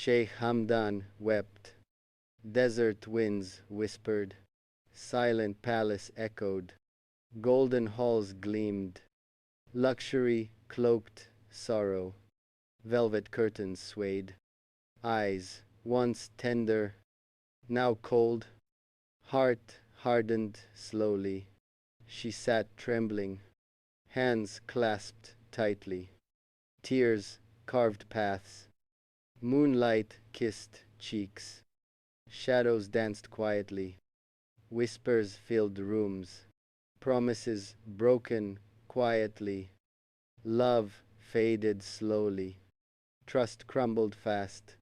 Sheikh Hamdan wept. Desert winds whispered. Silent palace echoed. Golden halls gleamed. Luxury cloaked sorrow. Velvet curtains swayed. Eyes, once tender, now cold. Heart hardened slowly. She sat trembling, hands clasped tightly. Tears carved paths. Moonlight kissed cheeks. Shadows danced quietly. Whispers filled rooms. Promises broken quietly. Love faded slowly. Trust crumbled fast.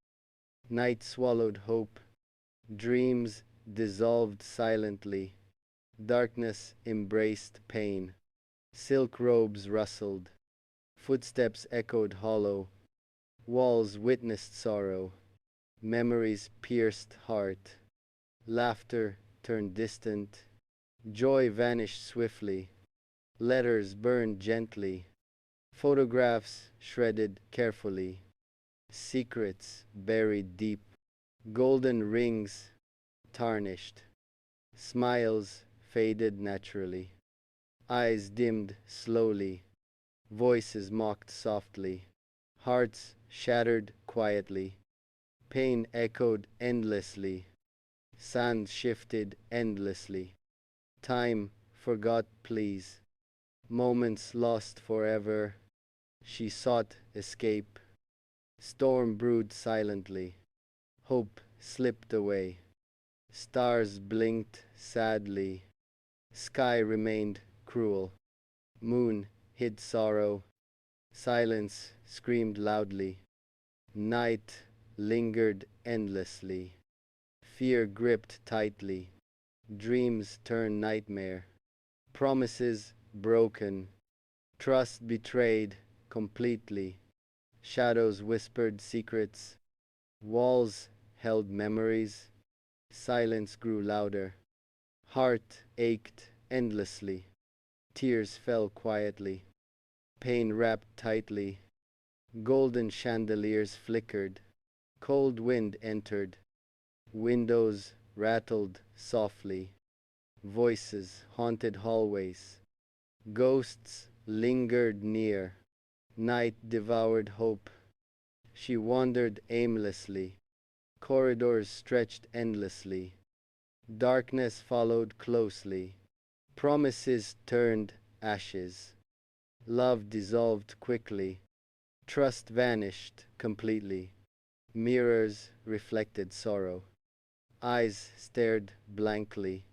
Night swallowed hope. Dreams dissolved silently. Darkness embraced pain. Silk robes rustled. Footsteps echoed hollow. Walls witnessed sorrow. Memories pierced heart. Laughter turned distant. Joy vanished swiftly. Letters burned gently. Photographs shredded carefully. Secrets buried deep. Golden rings tarnished. Smiles faded naturally. Eyes dimmed slowly. Voices mocked softly. Hearts shattered quietly. Pain echoed endlessly. Sand shifted endlessly. Time forgot please. Moments lost forever. She sought escape. Storm brewed silently. Hope slipped away. Stars blinked sadly. Sky remained cruel. Moon hid sorrow. Silence screamed loudly. Night lingered endlessly. Fear gripped tightly. Dreams turned nightmare. Promises broken. Trust betrayed completely. Shadows whispered secrets. Walls held memories. Silence grew louder. Heart ached endlessly. Tears fell quietly. Pain wrapped tightly. Golden chandeliers flickered. Cold wind entered. Windows rattled softly. Voices haunted hallways. Ghosts lingered near. Night devoured hope. She wandered aimlessly. Corridors stretched endlessly. Darkness followed closely. Promises turned ashes. Love dissolved quickly. Trust vanished completely. Mirrors reflected sorrow. Eyes stared blankly.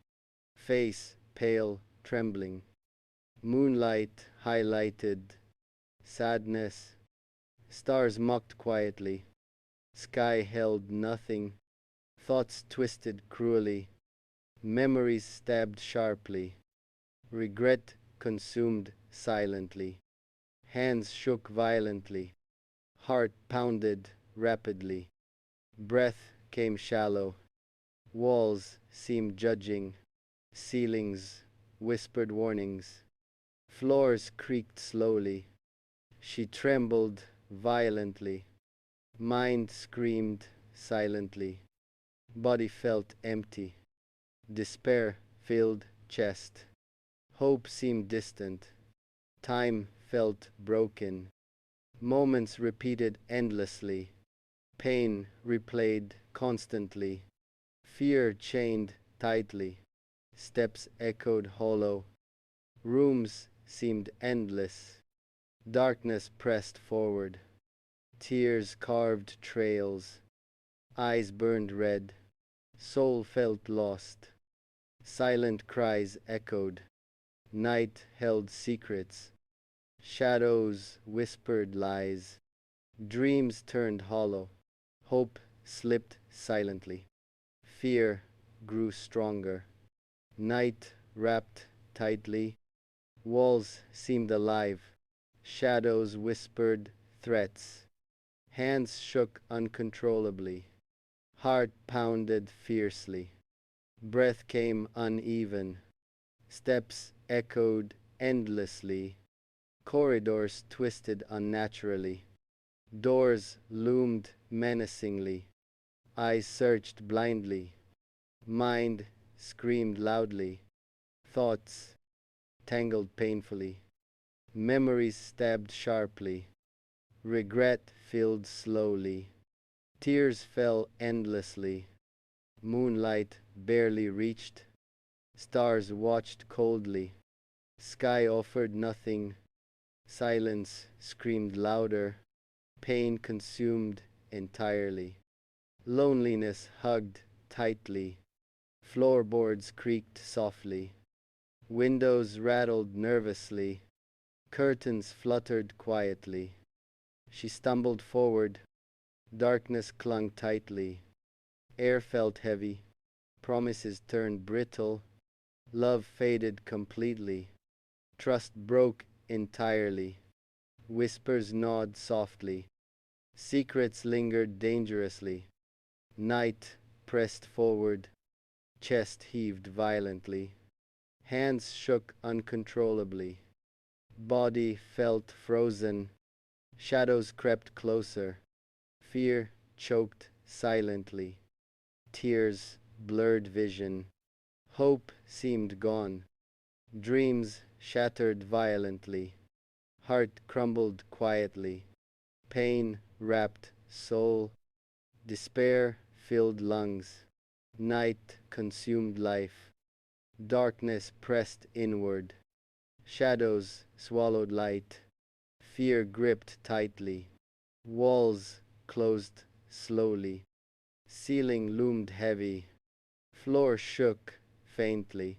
Face pale, trembling. Moonlight highlighted sadness. Stars mocked quietly. Sky held nothing. Thoughts twisted cruelly. Memories stabbed sharply. Regret consumed silently. Hands shook violently. Heart pounded rapidly. Breath came shallow. Walls seemed judging. Ceilings whispered warnings. Floors creaked slowly. She trembled violently. Mind screamed silently. Body felt empty. Despair filled chest. Hope seemed distant. Time felt broken. Moments repeated endlessly. Pain replayed constantly. Fear chained tightly. Steps echoed hollow. Rooms seemed endless. Darkness pressed forward. Tears carved trails. Eyes burned red. Soul felt lost. Silent cries echoed. Night held secrets. Shadows whispered lies. Dreams turned hollow. Hope slipped silently. Fear grew stronger. Night wrapped tightly. Walls seemed alive. Shadows whispered threats. Hands shook uncontrollably. Heart pounded fiercely. Breath came uneven. Steps echoed endlessly. Corridors twisted unnaturally. Doors loomed menacingly. Eyes searched blindly. Mind screamed loudly. Thoughts tangled painfully. Memories stabbed sharply. Regret filled slowly. Tears fell endlessly. Moonlight barely reached. Stars watched coldly. Sky offered nothing. Silence screamed louder. Pain consumed entirely. Loneliness hugged tightly. Floorboards creaked softly. Windows rattled nervously. Curtains fluttered quietly. She stumbled forward. Darkness clung tightly. Air felt heavy. Promises turned brittle. Love faded completely. Trust broke entirely. Whispers gnawed softly. Secrets lingered dangerously. Night pressed forward. Chest heaved violently. Hands shook uncontrollably. Body felt frozen. Shadows crept closer. Fear choked silently. Tears blurred vision. Hope seemed gone. Dreams shattered violently. Heart crumbled quietly. Pain wrapped soul. Despair filled lungs. Night consumed life. Darkness pressed inward. Shadows swallowed light. Fear gripped tightly. Walls closed slowly. Ceiling loomed heavy. Floor shook faintly.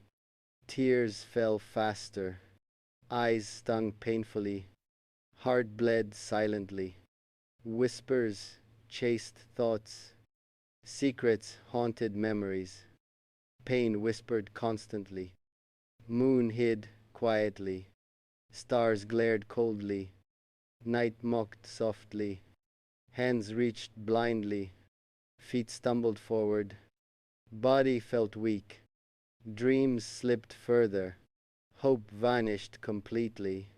Tears fell faster. Eyes stung painfully. Heart bled silently. Whispers chased thoughts. Secrets haunted memories. Pain whispered constantly. Moon hid quietly. Stars glared coldly. Night mocked softly. Hands reached blindly. Feet stumbled forward. Body felt weak. Dreams slipped further. Hope vanished completely.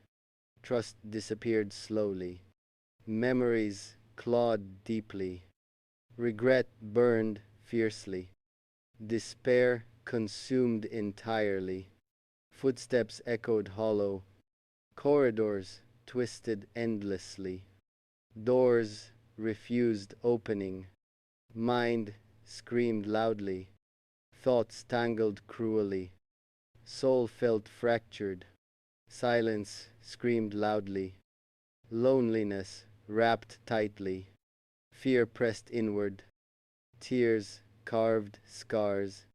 Trust disappeared slowly. Memories clawed deeply. Regret burned fiercely. Despair consumed entirely. Footsteps echoed hollow. Corridors twisted endlessly. Doors refused opening. Mind screamed loudly. Thoughts tangled cruelly. Soul felt fractured. Silence screamed loudly. Loneliness wrapped tightly. Fear pressed inward. Tears carved scars.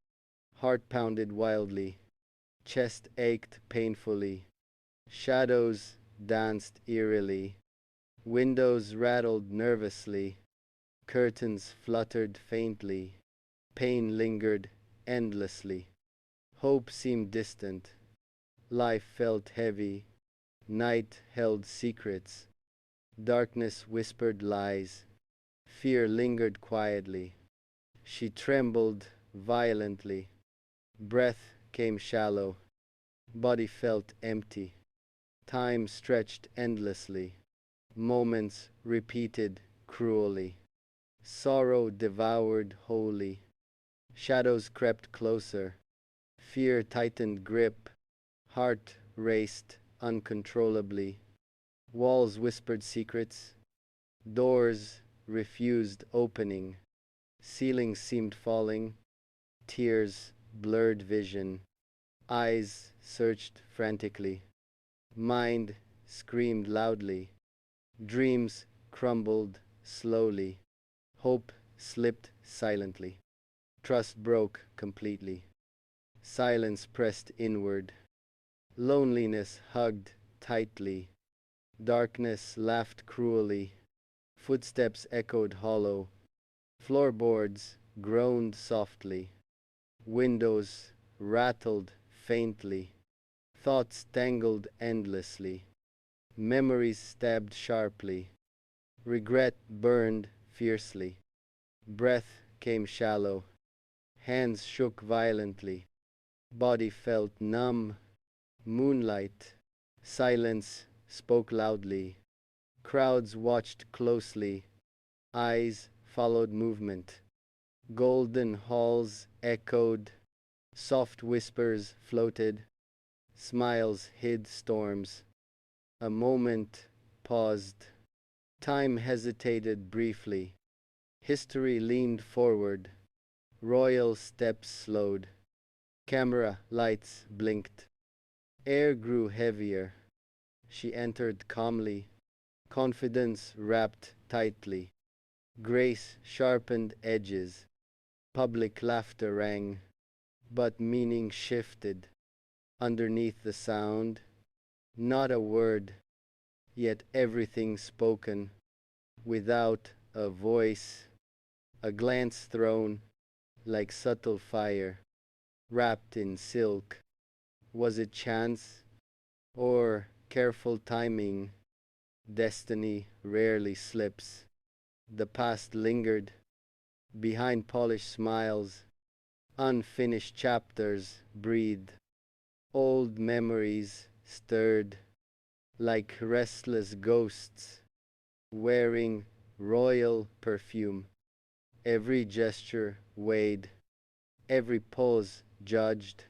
Heart pounded wildly. Chest ached painfully. Shadows danced eerily. Windows rattled nervously. Curtains fluttered faintly. Pain lingered endlessly. Hope seemed distant. Life felt heavy. Night held secrets. Darkness whispered lies. Fear lingered quietly. She trembled violently. Breath came shallow. Body felt empty. Time stretched endlessly. Moments repeated cruelly. Sorrow devoured wholly. Shadows crept closer. Fear tightened grip. Heart raced uncontrollably. Walls whispered secrets. Doors refused opening. Ceilings seemed falling. Tears blurred vision. Eyes searched frantically. Mind screamed loudly. Dreams crumbled slowly. Hope slipped silently. Trust broke completely. Silence pressed inward. Loneliness hugged tightly. Darkness laughed cruelly. Footsteps echoed hollow. Floorboards groaned softly. Windows rattled faintly. Thoughts tangled endlessly. Memories stabbed sharply. Regret burned fiercely. Breath came shallow. Hands shook violently. Body felt numb. Moonlight. Silence spoke loudly. Crowds watched closely. Eyes followed movement. Golden halls echoed, soft whispers floated, smiles hid storms. A moment paused. Time hesitated briefly. History leaned forward. Royal steps slowed. Camera lights blinked. Air grew heavier. She entered calmly. Confidence wrapped tightly. Grace sharpened edges. Public laughter rang. But meaning shifted. Underneath the sound, not a word, yet everything spoken, without a voice, a glance thrown, like subtle fire, wrapped in silk. Was it chance, or careful timing? Destiny rarely slips. The past lingered, behind polished smiles, unfinished chapters breathed, old memories stirred, like restless ghosts, wearing royal perfume. Every gesture weighed, every pose judged,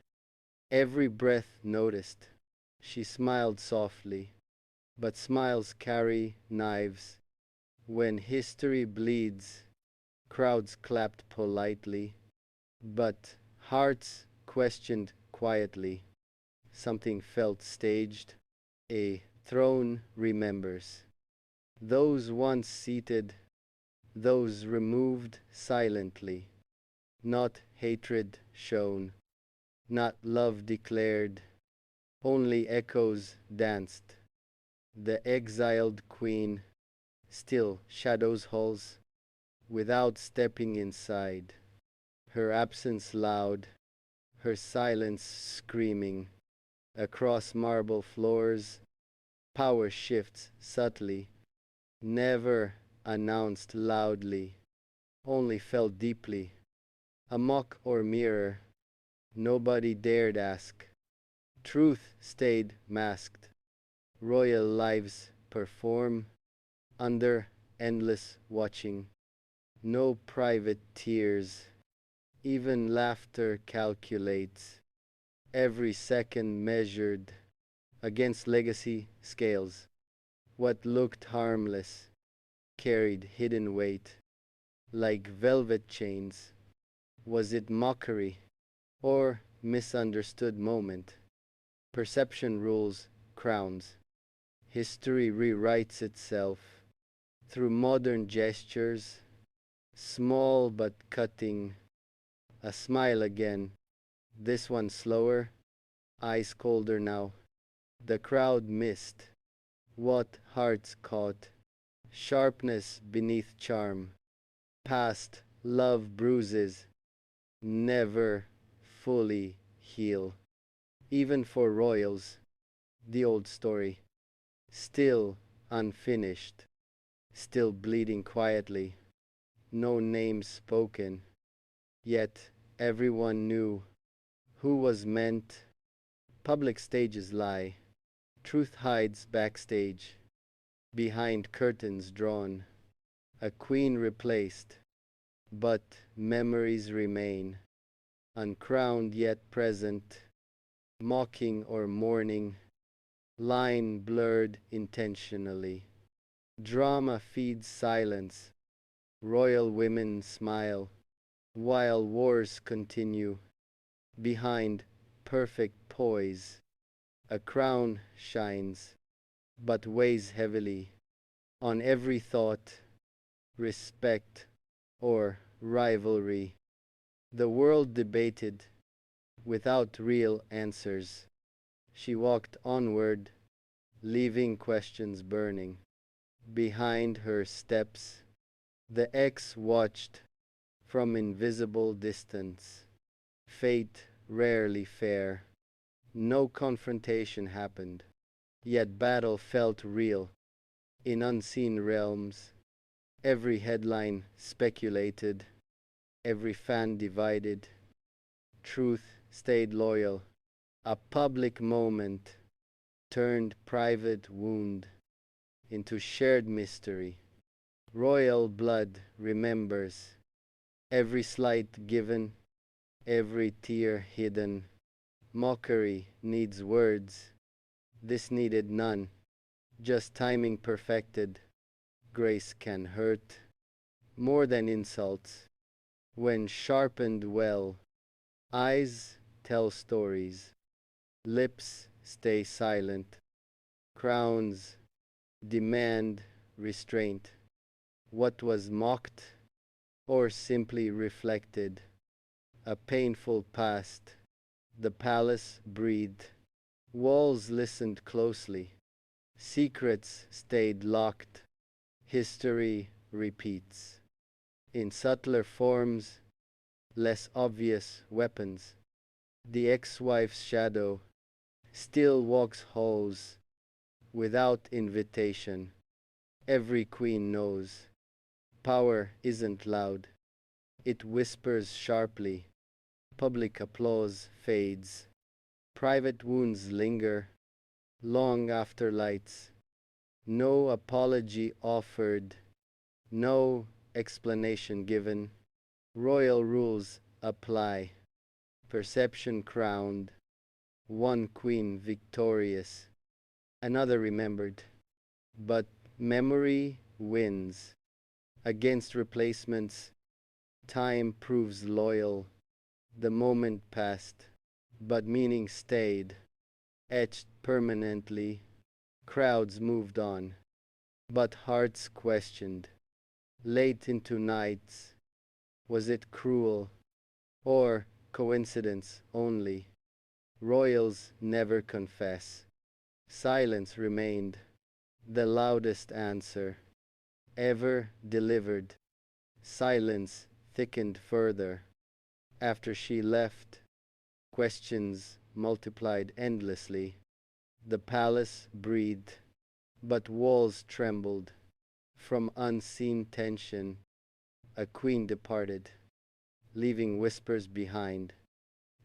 every breath noticed. She smiled softly, but smiles carry knives. When history bleeds, crowds clapped politely, but hearts questioned quietly. Something felt staged. A throne remembers. Those once seated, those removed silently. Not hatred shown, not love declared, only echoes danced. The exiled queen, still shadows halls, without stepping inside. Her absence loud, her silence screaming. Across marble floors, power shifts subtly, never announced loudly, only felt deeply. A mock or mirror, nobody dared ask. Truth stayed masked. Royal lives perform under endless watching. No private tears, even laughter calculates. Every second measured against legacy scales. What looked harmless carried hidden weight, like velvet chains. Was it mockery or misunderstood moment? Perception rules crowns. History rewrites itself through modern gestures, small but cutting. A smile again, this one slower, eyes colder now. The crowd missed what hearts caught, sharpness beneath charm, past love bruises, never fully heal. Even for royals, the old story, still unfinished, still bleeding quietly, no names spoken, yet everyone knew who was meant. Public stages lie, truth hides backstage, behind curtains drawn, a queen replaced, but memories remain, uncrowned yet present, mocking or mourning, line blurred intentionally. Drama feeds silence, royal women smile, while wars continue. Behind perfect poise, a crown shines, but weighs heavily on every thought, respect, or rivalry. The world debated without real answers. She walked onward, leaving questions burning. Behind her steps, the ex watched from invisible distance. Fate rarely fair. No confrontation happened, yet battle felt real. In unseen realms, every headline speculated, every fan divided. Truth stayed loyal. A public moment turned private wound into shared mystery. Royal blood remembers every slight given, every tear hidden. Mockery needs words, this needed none, just timing perfected. Grace can hurt more than insults when sharpened well. Eyes tell stories, lips stay silent, crowns demand restraint. What was mocked or simply reflected, a painful past, the palace breathed. Walls listened closely, secrets stayed locked, history repeats. In subtler forms, less obvious weapons, the ex-wife's shadow still walks halls without invitation. Every queen knows power isn't loud, it whispers sharply. Public applause fades, private wounds linger long after lights. No apology offered, no explanation given. Royal rules apply, perception crowned, one queen victorious, another remembered. But memory wins. Against replacements, time proves loyal. The moment passed, but meaning stayed, etched permanently. Crowds moved on, but hearts questioned. Late into nights, was it cruel or coincidence only? Royals never confess. Silence remained the loudest answer ever delivered. Silence thickened further. After she left, questions multiplied endlessly. The palace breathed, but walls trembled. From unseen tension, a queen departed, leaving whispers behind.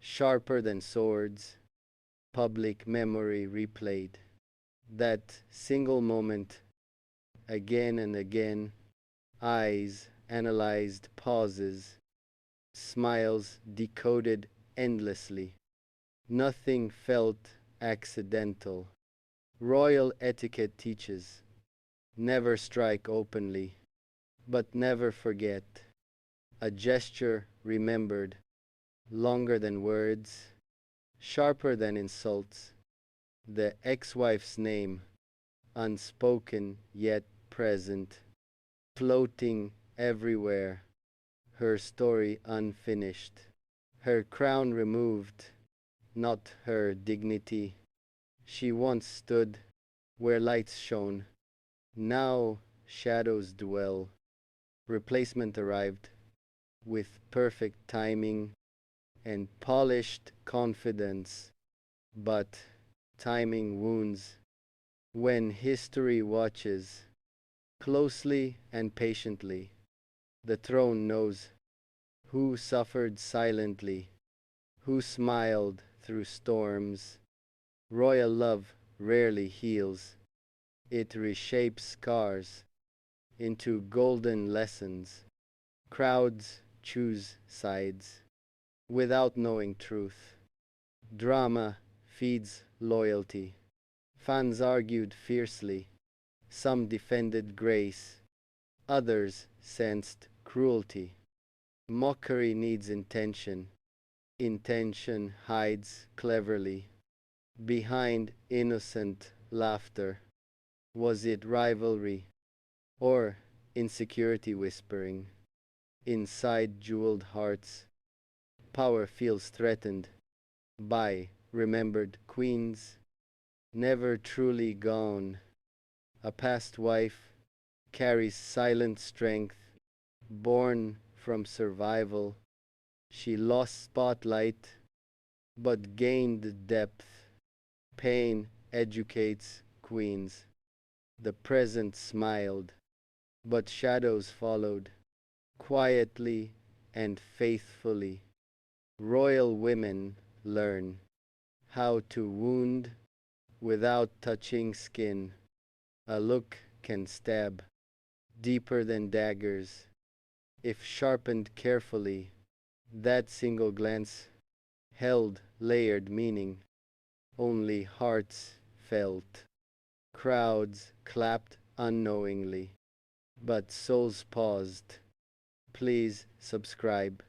Sharper than swords, public memory replayed. That single moment, again and again, eyes analyzed pauses, smiles decoded endlessly. Nothing felt accidental. Royal etiquette teaches never strike openly, but never forget. A gesture remembered, longer than words, sharper than insults. The ex-wife's name, unspoken yet present, floating everywhere, her story unfinished. Her crown removed, not her dignity. She once stood where lights shone, now shadows dwell. Replacement arrived with perfect timing and polished confidence, but timing wounds. When history watches closely and patiently, the throne knows who suffered silently, who smiled through storms. Royal love rarely heals, it reshapes scars into golden lessons. Crowds choose sides without knowing truth. Drama feeds loyalty. Fans argued fiercely. Some defended grace, others sensed cruelty. Mockery needs intention. Intention hides cleverly behind innocent laughter. Was it rivalry or insecurity whispering? Inside jeweled hearts, power feels threatened by remembered queens, never truly gone. A past wife carries silent strength, born from survival. She lost spotlight, but gained depth. Pain educates queens. The present smiled, but shadows followed, quietly and faithfully. Royal women learn how to wound without touching skin. A look can stab deeper than daggers. If sharpened carefully, that single glance held layered meaning. Only hearts felt. Crowds clapped unknowingly, but souls paused. Please subscribe.